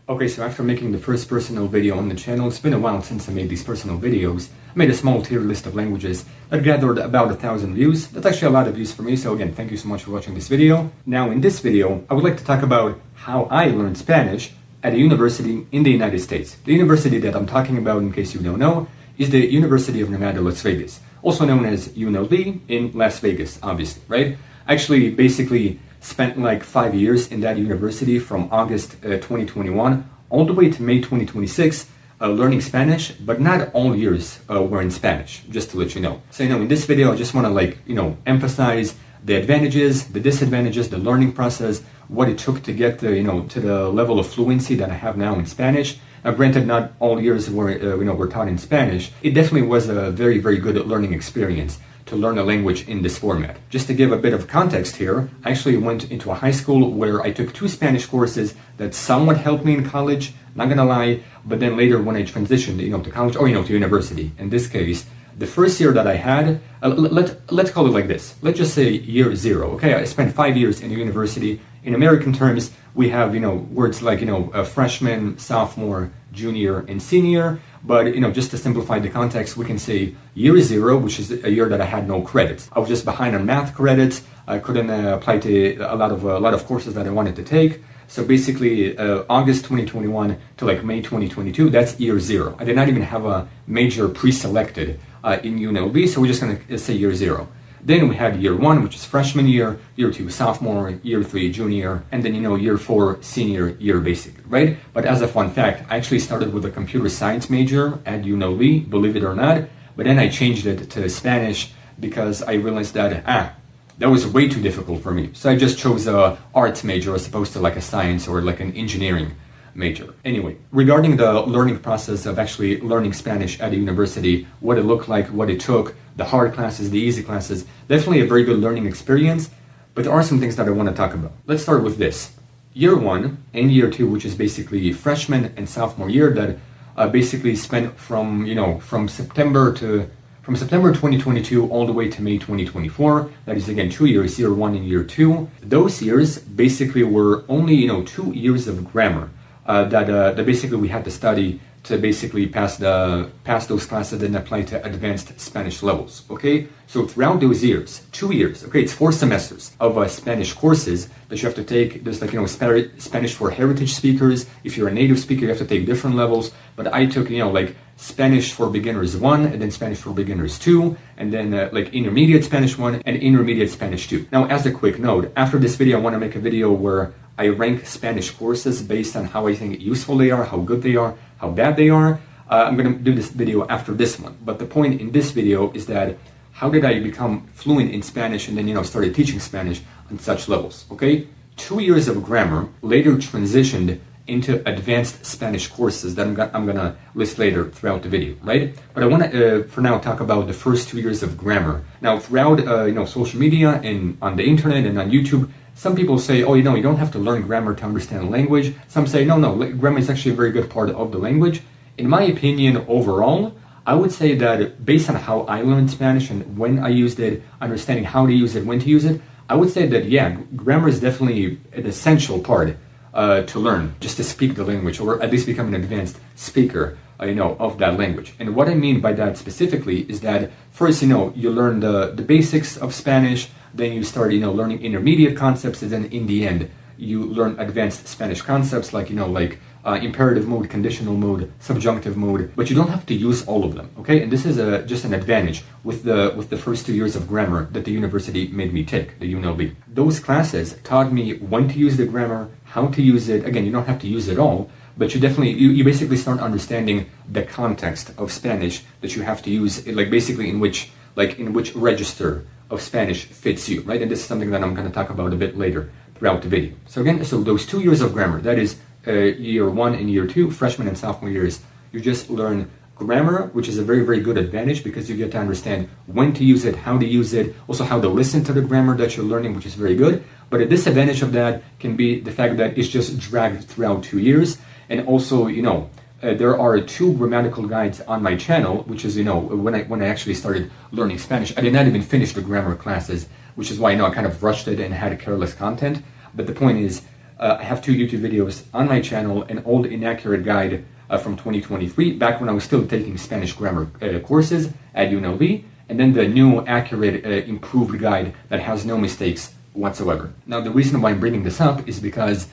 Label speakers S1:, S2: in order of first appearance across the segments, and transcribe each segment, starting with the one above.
S1: Okay, so after making the first personal video on the channel, it's been a while since I made these personal videos. I made a small tier list of languages that gathered about 1,000 views. That's actually a lot of views for me, so again, thank you so much for watching this video. Now, in this video, I would like to talk about how I learned Spanish at a university in the United States. The university that I'm talking about, in case you don't know, is the University of Nevada, Las Vegas, also known as UNLV in Las Vegas, obviously, right? I actually basically spent like 5 years in that university from August 2021 all the way to May 2026 learning Spanish, but not all years were in Spanish, just to let you know. So, in this video, I just want to emphasize the advantages, the disadvantages, the learning process, what it took to get to the level of fluency that I have now in Spanish. Now, granted, not all years were taught in Spanish. It definitely was a very, very good learning experience to learn a language in this format. Just to give a bit of context here, I actually went into a high school where I took 2 Spanish courses that somewhat helped me in college, not gonna lie, but then later when I transitioned, to college, or, to university, in this case, the first year that I had, let's call it like this. Let's just say year 0, okay? I spent 5 years in the university. In American terms, we have, words like, a freshman, sophomore, junior, and senior. But, just to simplify the context, we can say year 0, which is a year that I had no credits. I was just behind on math credits. I couldn't apply to a lot of courses that I wanted to take. So basically, August 2021 to like May 2022, that's year 0. I did not even have a major pre-selected in UNLV, so we're just going to say year 0. Then we had year 1, which is freshman year 2, sophomore, year 3, junior, and then, year 4, senior year, basically, right? But as a fun fact, I actually started with a computer science major at UNLV, believe it or not, but then I changed it to Spanish because I realized that, that was way too difficult for me. So I just chose a arts major as opposed to like a science or like an engineering major. Anyway, regarding the learning process of actually learning Spanish at a university, what it looked like, what it took, the hard classes, the easy classes, definitely a very good learning experience, but there are some things that I want to talk about. Let's start with this. Year 1 and year 2, which is basically freshman and sophomore year, that basically spent from September 2022 all the way to May 2024. That is again 2 years, year 1 and year 2. Those years basically were only 2 years of grammar that basically we had to study to basically pass those classes and apply to advanced Spanish levels, okay? So throughout those years, 2 years, okay, it's 4 semesters of Spanish courses that you have to take. There's Spanish for heritage speakers. If you're a native speaker, you have to take different levels. But I took, Spanish for beginners 1, and then Spanish for beginners 2, and then intermediate Spanish 1 and intermediate Spanish 2. Now, as a quick note, after this video, I want to make a video where I rank Spanish courses based on how I think useful they are, how good they are, how bad they are. I'm going to do this video after this one. But the point in this video is that how did I become fluent in Spanish and then, started teaching Spanish on such levels, okay? 2 years of grammar later transitioned into advanced Spanish courses that I'm going to list later throughout the video, right? But I want to, for now, talk about the first 2 years of grammar. Now, throughout, social media and on the internet and on YouTube, some people say, you don't have to learn grammar to understand language. Some say, no, grammar is actually a very good part of the language. In my opinion, overall, I would say that based on how I learned Spanish and when I used it, understanding how to use it, when to use it, I would say that, grammar is definitely an essential part to learn, just to speak the language, or at least become an advanced speaker, of that language. And what I mean by that specifically is that first, you learn the basics of Spanish, then you start, learning intermediate concepts, and then in the end, you learn advanced Spanish concepts like, imperative mood, conditional mood, subjunctive mood, but you don't have to use all of them, okay? And this is just an advantage with the first 2 years of grammar that the university made me take, the UNLV. Those classes taught me when to use the grammar, how to use it. Again, you don't have to use it all, but you basically start understanding the context of Spanish that you have to use, basically in which register of Spanish fits you, right? And this is something that I'm going to talk about a bit later throughout the video. So again, those 2 years of grammar, that is year 1 and year 2, freshman and sophomore years, you just learn grammar, which is a very, very good advantage because you get to understand when to use it, how to use it, also how to listen to the grammar that you're learning, which is very good. But a disadvantage of that can be the fact that it's just dragged throughout 2 years. And also, there are 2 grammatical guides on my channel, which is, when I actually started learning Spanish, I did not even finish the grammar classes, which is why, I kind of rushed it and had careless content. But the point is, I have 2 YouTube videos on my channel, an old inaccurate guide from 2023, back when I was still taking Spanish grammar courses at UNLV, and then the new, accurate, improved guide that has no mistakes whatsoever. Now, the reason why I'm bringing this up is because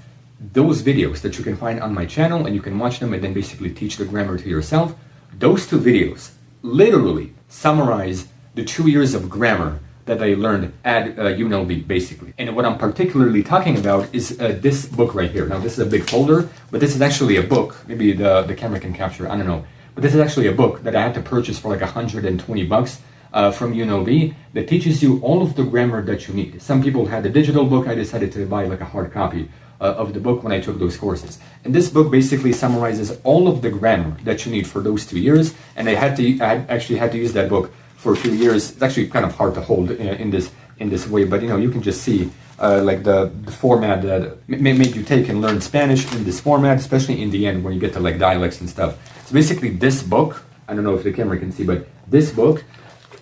S1: those videos that you can find on my channel, and you can watch them and then basically teach the grammar to yourself, those 2 videos literally summarize the 2 years of grammar that I learned at UNLV, basically. And what I'm particularly talking about is this book right here. Now, this is a big folder, but this is actually a book. Maybe the camera can capture, I don't know. But this is actually a book that I had to purchase for like 120 bucks from UNLV that teaches you all of the grammar that you need. Some people had a digital book. I decided to buy like a hard copy of the book when I took those courses. And this book basically summarizes all of the grammar that you need for those 2 years. And I actually had to use that book for 2 years. It's actually kind of hard to hold in this way, but you can just see like the format that made you take and learn Spanish in this format, especially in the end when you get to like dialects and stuff. So basically this book, I don't know if the camera can see, but this book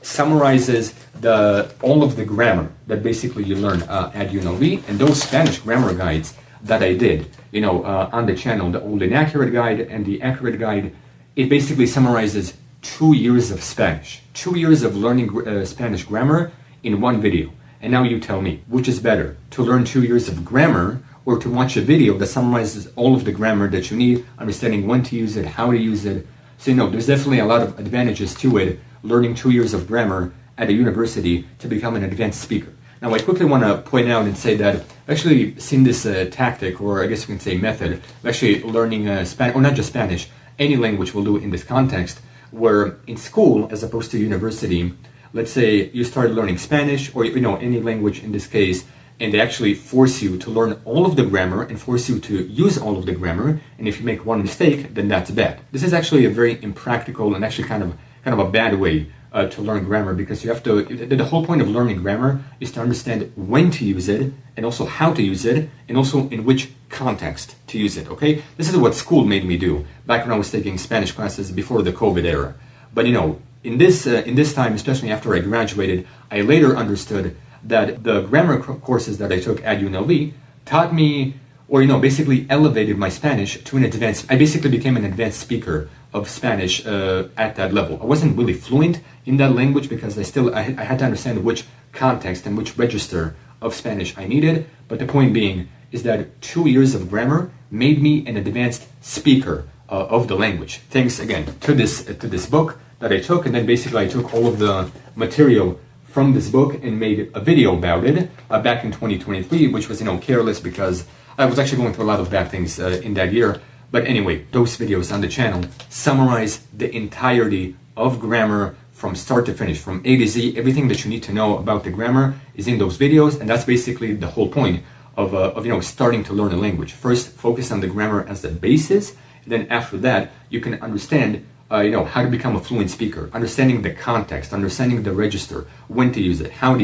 S1: summarizes all of the grammar that basically you learn at UNLV, and those Spanish grammar guides that I did, on the channel, the old inaccurate guide and the accurate guide, it basically summarizes 2 years of Spanish, 2 years of learning Spanish grammar in one video. And now you tell me, which is better, to learn 2 years of grammar or to watch a video that summarizes all of the grammar that you need, understanding when to use it, how to use it. So there's definitely a lot of advantages to it, learning 2 years of grammar at a university to become an advanced speaker. Now, I quickly want to point out and say that I've actually seen this tactic, or I guess you can say method, of actually learning Spanish, or not just Spanish, any language will do in this context, where in school, as opposed to university, let's say you started learning Spanish, or any language in this case, and they actually force you to learn all of the grammar and force you to use all of the grammar, and if you make one mistake, then that's bad. This is actually a very impractical and actually kind of a bad way to learn grammar, because you have to, the whole point of learning grammar is to understand when to use it, and also how to use it, and also in which context to use it, okay? This is what school made me do back when I was taking Spanish classes before the COVID era. But in this time, especially after I graduated, I later understood that the grammar courses that I took at UNLV taught me, or basically elevated my Spanish to an advanced. I basically became an advanced speaker of Spanish at that level. I wasn't really fluent in that language because I had to understand which context and which register of Spanish I needed. But the point being is that 2 years of grammar made me an advanced speaker of the language. Thanks again to this book that I took, and then basically I took all of the material from this book and made a video about it back in 2023, which was careless because I was actually going through a lot of bad things in that year. But anyway, those videos on the channel summarize the entirety of grammar from start to finish, from A to Z. Everything that you need to know about the grammar is in those videos, and that's basically the whole point of starting to learn a language. First, focus on the grammar as the basis, and then after that, you can understand how to become a fluent speaker, understanding the context, understanding the register, when to use it, how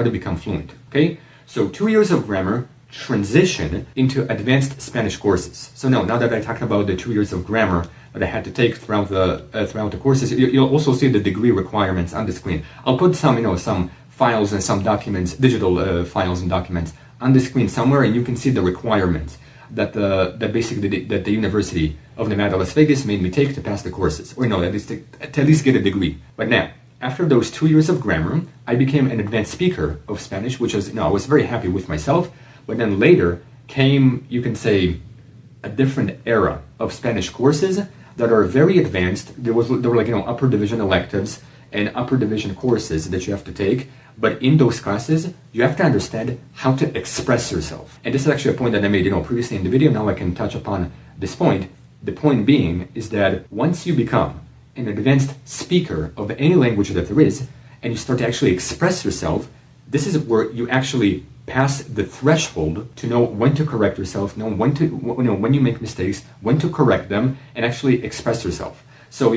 S1: to become fluent, okay? So 2 years of grammar transition into advanced Spanish courses. So now that I talked about the 2 years of grammar that I had to take throughout the courses, you'll also see the degree requirements on the screen. I'll put some files and some documents, digital files and documents on the screen somewhere, and you can see the requirements that the University of Nevada, Las Vegas made me take to pass the courses, or at least get a degree. But now, after those 2 years of grammar, I became an advanced speaker of Spanish, which was, I was very happy with myself. But then later came, you can say, a different era of Spanish courses that are very advanced. There were like, upper division electives and upper division courses that you have to take. But in those classes, you have to understand how to express yourself. And this is actually a point that I made, previously in the video. Now I can touch upon this point. The point being is that once you become an advanced speaker of any language that there is, and you start to actually express yourself, this is where you actually pass the threshold to know when to correct yourself, know when you make mistakes, when to correct them, and actually express yourself. So,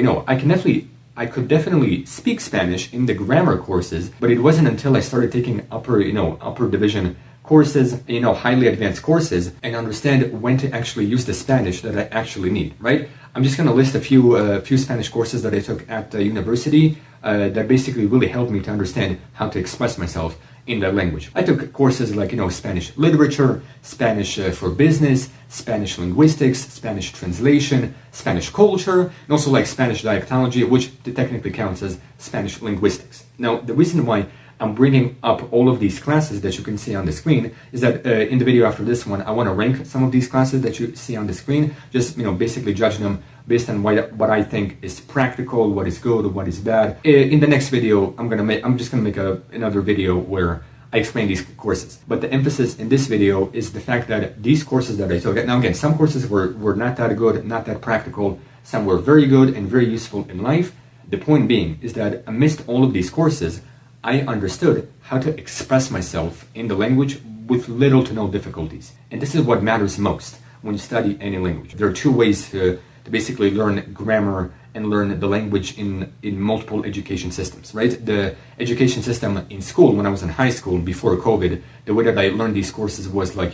S1: I could definitely speak Spanish in the grammar courses, but it wasn't until I started taking upper division courses, highly advanced courses, and understand when to actually use the Spanish that I actually need, right? I'm just going to list a few Spanish courses that I took at the university that basically really helped me to understand how to express myself in that language. I took courses like, Spanish literature, Spanish for business, Spanish linguistics, Spanish translation, Spanish culture, and also like Spanish dialectology, which technically counts as Spanish linguistics. Now, the reason why I'm bringing up all of these classes that you can see on the screen is that in the video after this one, I want to rank some of these classes that you see on the screen, just, basically judge them based on what I think is practical, what is good, what is bad. In the next video, I'm just gonna make another video where I explain these courses. But the emphasis in this video is the fact that these courses that I took, now again, some courses were not that good, not that practical, some were very good and very useful in life. The point being is that amidst all of these courses, I understood how to express myself in the language with little to no difficulties. And this is what matters most when you study any language. There are two ways to basically learn grammar and learn the language in multiple education systems, right? The education system in school, when I was in high school before COVID, the way that I learned these courses was like,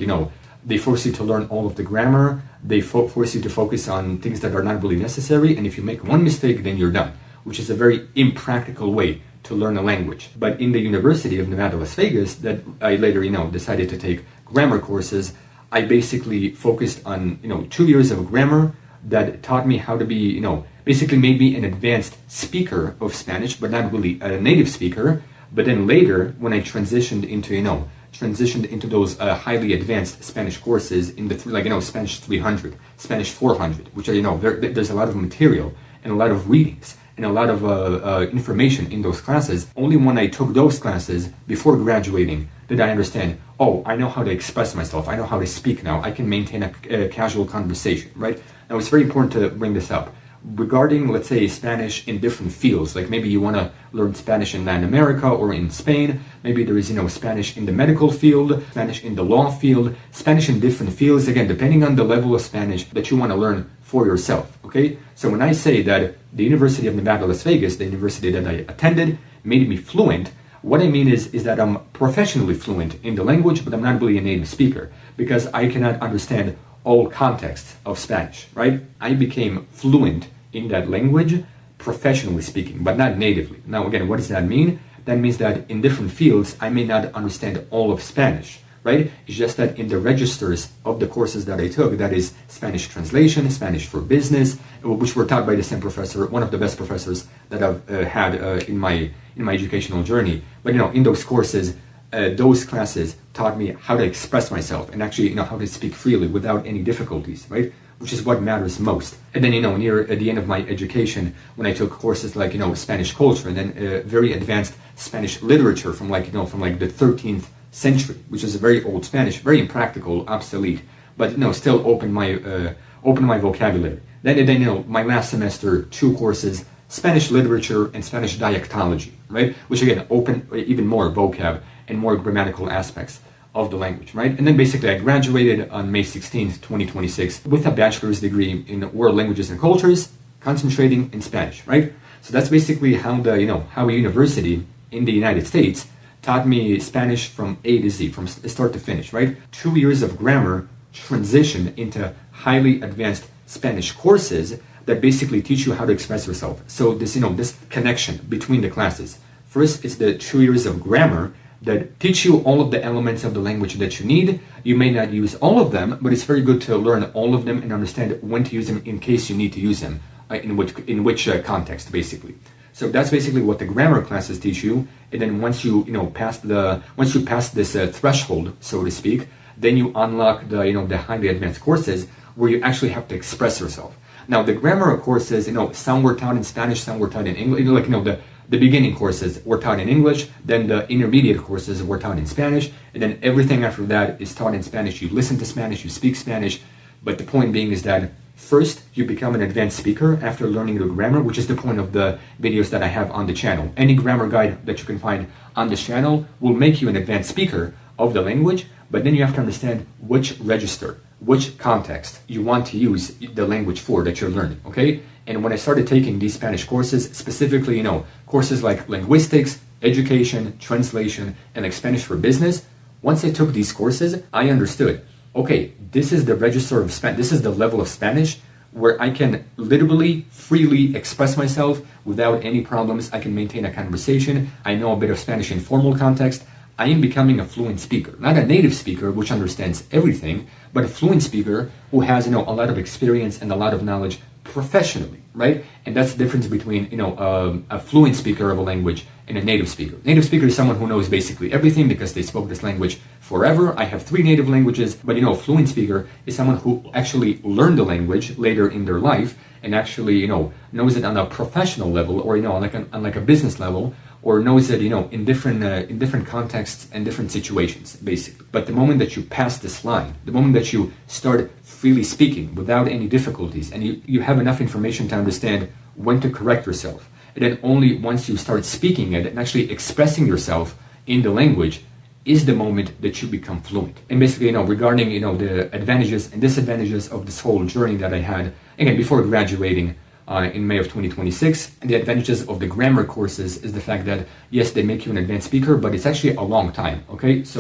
S1: they force you to learn all of the grammar, they force you to focus on things that are not really necessary, and if you make one mistake, then you're done, which is a very impractical way to learn a language. But in the University of Nevada, Las Vegas, that I later, decided to take grammar courses, I basically focused on, 2 years of grammar that taught me how to be, basically made me an advanced speaker of Spanish, but not really a native speaker. But then later, when I transitioned into those highly advanced Spanish courses in the Spanish 300, Spanish 400, which are, there's a lot of material and a lot of readings and a lot of information in those classes. Only when I took those classes before graduating did I understand, oh, I know how to express myself, I know how to speak now, I can maintain a casual conversation, right? Now, it's very important to bring this up. Regarding, let's say, Spanish in different fields, like maybe you want to learn Spanish in Latin America or in Spain, maybe there is, Spanish in the medical field, Spanish in the law field, Spanish in different fields, again, depending on the level of Spanish that you want to learn for yourself, okay? So when I say that the University of Nevada, Las Vegas, the university that I attended, made me fluent, what I mean is that I'm professionally fluent in the language, but I'm not really a native speaker because I cannot understand all contexts of Spanish, right? I became fluent in that language, professionally speaking, but not natively. Now, again, what does that mean? That means that in different fields, I may not understand all of Spanish, right? It's just that in the registers of the courses that I took, that is Spanish translation, Spanish for business, which were taught by the same professor, one of the best professors that I've had in my educational journey. But, in those courses, those classes taught me how to express myself and actually, how to speak freely without any difficulties, right? Which is what matters most. And then, near at the end of my education, when I took courses like, Spanish culture and then very advanced Spanish literature from the 13th century, which is a very old Spanish, very impractical, obsolete, but, still opened my vocabulary. Then, my last semester, 2 courses, Spanish literature and Spanish dialectology, right? Which again, open even more vocab and more grammatical aspects of the language, right? And then basically I graduated on May 16th, 2026 with a bachelor's degree in world languages and cultures, concentrating in Spanish, right? So that's basically how how a university in the United States taught me Spanish from A to Z, from start to finish, right? 2 years of grammar transitioned into highly advanced Spanish courses that basically teach you how to express yourself. So this, this connection between the classes. First, it's the 2 years of grammar that teach you all of the elements of the language that you need. You may not use all of them, but it's very good to learn all of them and understand when to use them in case you need to use them, in which context, basically. So that's basically what the grammar classes teach you. And then once you pass this threshold, so to speak, then you unlock the highly advanced courses where you actually have to express yourself. Now, the grammar courses, some were taught in Spanish, some were taught in English. The beginning courses were taught in English, then the intermediate courses were taught in Spanish, and then everything after that is taught in Spanish. You listen to Spanish, you speak Spanish, but the point being is that first, you become an advanced speaker after learning the grammar, which is the point of the videos that I have on the channel. Any grammar guide that you can find on this channel will make you an advanced speaker of the language, but then you have to understand which register, which context you want to use the language for that you're learning, okay? And when I started taking these Spanish courses, specifically, courses like linguistics, education, translation, and like Spanish for business, once I took these courses, I understood, okay, this is the register of Spanish, this is the level of Spanish where I can literally freely express myself without any problems. I can maintain a conversation. I know a bit of Spanish in formal context. I am becoming a fluent speaker. Not a native speaker, which understands everything, but a fluent speaker who has, a lot of experience and a lot of knowledge professionally, right? And that's the difference between, a fluent speaker of a language and a native speaker. Native speaker is someone who knows basically everything because they spoke this language forever. I have 3 native languages, but a fluent speaker is someone who actually learned the language later in their life and actually, knows it on a professional level or, on like a business level, or knows it, in different contexts and different situations, basically. But the moment that you pass this line, the moment that you start freely speaking without any difficulties, and you have enough information to understand when to correct yourself, and then only once you start speaking it and actually expressing yourself in the language is the moment that you become fluent. And basically, regarding, the advantages and disadvantages of this whole journey that I had, again, before graduating, in May of 2026. And the advantages of the grammar courses is the fact that, yes, they make you an advanced speaker, but it's actually a long time, okay? So,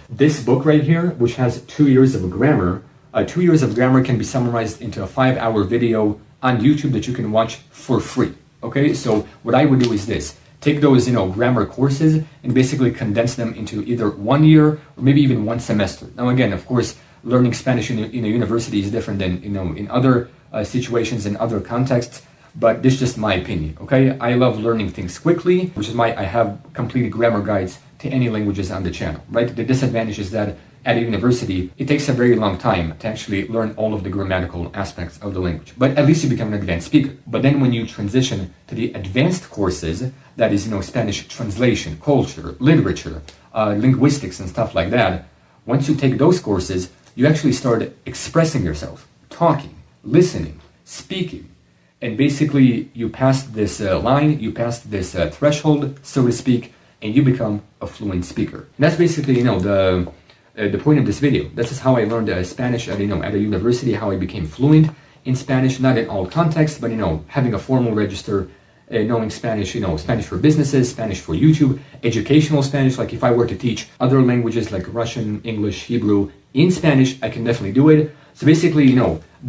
S1: this book right here, which has 2 years of grammar, 2 years of grammar can be summarized into a 5-hour video on YouTube that you can watch for free, okay? So what I would do is this. Take those, grammar courses and basically condense them into either 1 year or maybe even 1 semester. Now, again, of course, learning Spanish in a university is different than, in other situations and other contexts, but this is just my opinion, okay? I love learning things quickly, which is why I have completed grammar guides to any languages on the channel, right? The disadvantage is that at a university, it takes a very long time to actually learn all of the grammatical aspects of the language, but at least you become an advanced speaker. But then when you transition to the advanced courses, that is, Spanish translation, culture, literature, linguistics and stuff like that, once you take those courses, you actually start expressing yourself, talking, listening, speaking, and basically you pass this line, you pass this threshold, so to speak, and you become a fluent speaker. And that's basically, the point of this video. This is how I learned Spanish at a university, how I became fluent in Spanish, not in all contexts, but, having a formal register, knowing Spanish, Spanish for businesses, Spanish for YouTube, educational Spanish, like if I were to teach other languages like Russian, English, Hebrew in Spanish, I can definitely do it. So basically,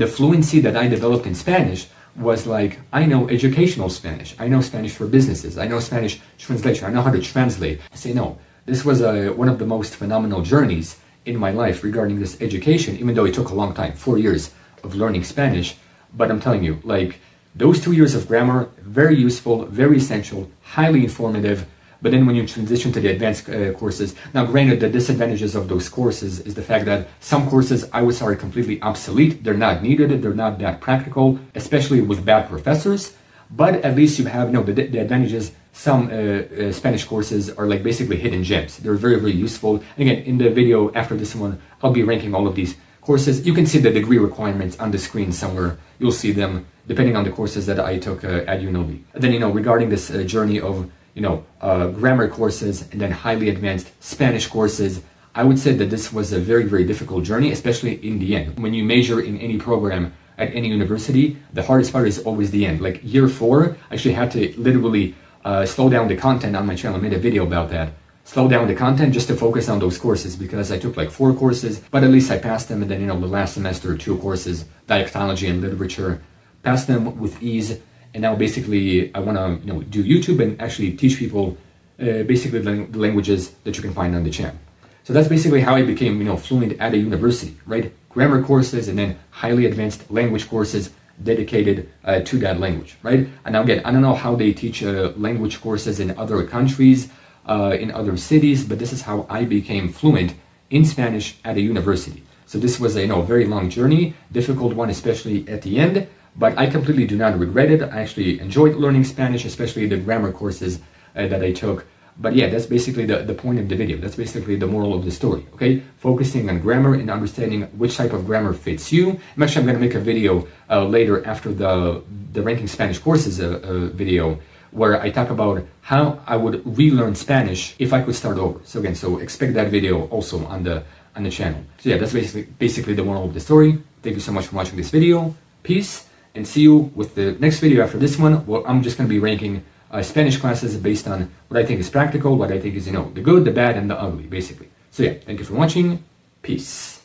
S1: the fluency that I developed in Spanish was like, I know educational Spanish, I know Spanish for businesses, I know Spanish translation, I know how to translate. I say, no, this was one of the most phenomenal journeys in my life regarding this education, even though it took a long time, 4 years of learning Spanish. But I'm telling you, like, those 2 years of grammar, very useful, very essential, highly informative. But then when you transition to the advanced courses, now granted, the disadvantages of those courses is the fact that some courses I would say are completely obsolete. They're not needed, they're not that practical, especially with bad professors. But at least you have, the advantages. Some Spanish courses are like basically hidden gems. They're very, very useful. And again, in the video after this one, I'll be ranking all of these courses. You can see the degree requirements on the screen somewhere. You'll see them depending on the courses that I took at UNLV. And then, regarding this journey of, grammar courses and then highly advanced Spanish courses, I would say that this was a very, very difficult journey, especially in the end. When you major in any program at any university, the hardest part is always the end. Like year 4, I actually had to literally slow down the content on my channel. I made a video about that. Slow down the content just to focus on those courses because I took like 4 courses, but at least I passed them. And then, the last semester, 2 courses, dialectology and literature, passed them with ease. And now basically I want to, do YouTube and actually teach people basically the languages that you can find on the channel. So that's basically how I became, fluent at a university, right? Grammar courses and then highly advanced language courses dedicated to that language, right? And now again, I don't know how they teach language courses in other countries, in other cities, but this is how I became fluent in Spanish at a university. So this was a very long journey, difficult one, especially at the end, but I completely do not regret it. I actually enjoyed learning Spanish, especially the grammar courses that I took. But yeah, that's basically the point of the video. That's basically the moral of the story, okay? Focusing on grammar and understanding which type of grammar fits you. I'm going to make a video later after the ranking Spanish courses video where I talk about how I would relearn Spanish if I could start over. So again, so expect that video also on the channel. So yeah, that's basically the moral of the story. Thank you so much for watching this video. Peace, and see you with the next video after this one, where I'm just going to be ranking Spanish classes based on what I think is practical, what I think is, the good, the bad, and the ugly, basically. So yeah, thank you for watching. Peace.